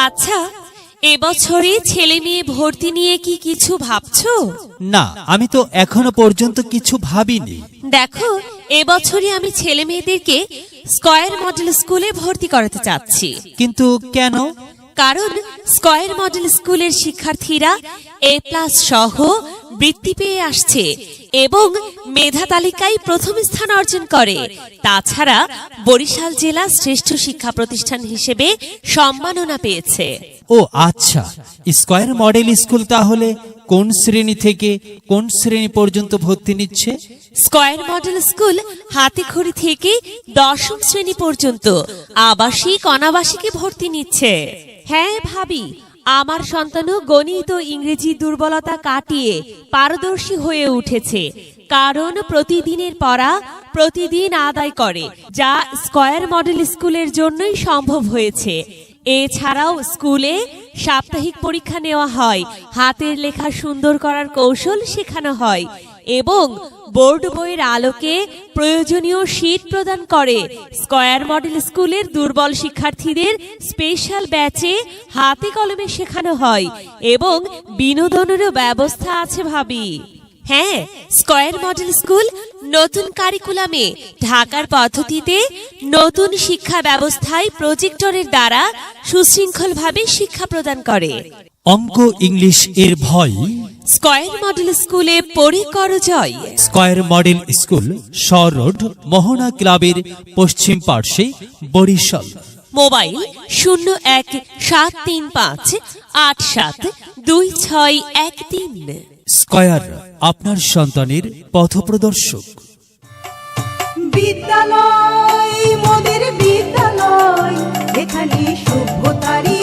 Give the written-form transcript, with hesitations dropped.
আচ্ছা, এবছরে ছেলে মেয়ে ভর্তি নিয়ে কি কিছু ভাবছো? না, আমি তো এখনো পর্যন্ত কিছু ভাবিনি। দেখো, এবছরে আমি ছেলে মেয়েদেরকে স্কয়ার মডেল স্কুলে ভর্তি করাতে চাচ্ছি। কিন্তু কেন? কারণ স্কয়ার মডেল স্কুলের শিক্ষার্থীরা A+ সহ বৃত্তি পেয়ে আসছে এবং মেধা তালিকায় প্রথম স্থান অর্জন করে। তাছাড়া বরিশাল জেলা শ্রেষ্ঠ শিক্ষা প্রতিষ্ঠান হিসেবে সম্মাননা পেয়েছে। ও আচ্ছা, স্কয়ার মডেল স্কুল তাহলে কোন শ্রেণী থেকে কোন শ্রেণী পর্যন্ত ভর্তি নিচ্ছে? স্কয়ার মডেল স্কুল হাতিখড়ি থেকে 10ম শ্রেণী পর্যন্ত আবাসিক অনাবাসিকে ভর্তি নিচ্ছে। হ্যাঁ ভাবি, আমার সন্তানও গণিত ও ইংরেজি দুর্বলতা কাটিয়ে পারদর্শী হয়ে উঠেছে। কারণ প্রতিদিনের পড়া প্রতিদিন আদায় করে, যা স্কয়ার মডেল স্কুলের জন্যই সম্ভব হয়েছে। এছাড়াও স্কুলে সাপ্তাহিক পরীক্ষা নেওয়া হয়, হাতের লেখা সুন্দর করার কৌশল শেখানো হয় এবং বোর্ড বইয়ের আলোকে প্রয়োজনীয় শীট প্রদান করে। স্কয়ার মডেল স্কুলের দুর্বল শিক্ষার্থীদের স্পেশাল ব্যাচে হাতে কলমে শেখানো হয় এবং বিনোদনেরও ব্যবস্থা আছে ভাবি। হ্যাঁ, স্কয়ার মডেল স্কুল নতুন কারিকুলামে ঢাকার পদ্ধতিতে নতুন শিক্ষা ব্যবস্থায় প্রজেক্টরের দ্বারা সুশৃঙ্খলভাবে শিক্ষা প্রদান করে। অঙ্ক ইংলিশ এর ভয়? স্কয়ার মডেল স্কুলে পড়ে কর জয়। স্কয়ার মডেল স্কুল শহর রোড, মোহনা ক্লাবের পশ্চিম পার্শ্বে, বরিশাল। মোবাইল 017358722613। স্কয়ার আপনার সন্তানের পথপ্রদর্শক। বিদ্যালয় মোদের বিদ্যালয়, এখানে সভ্যতারই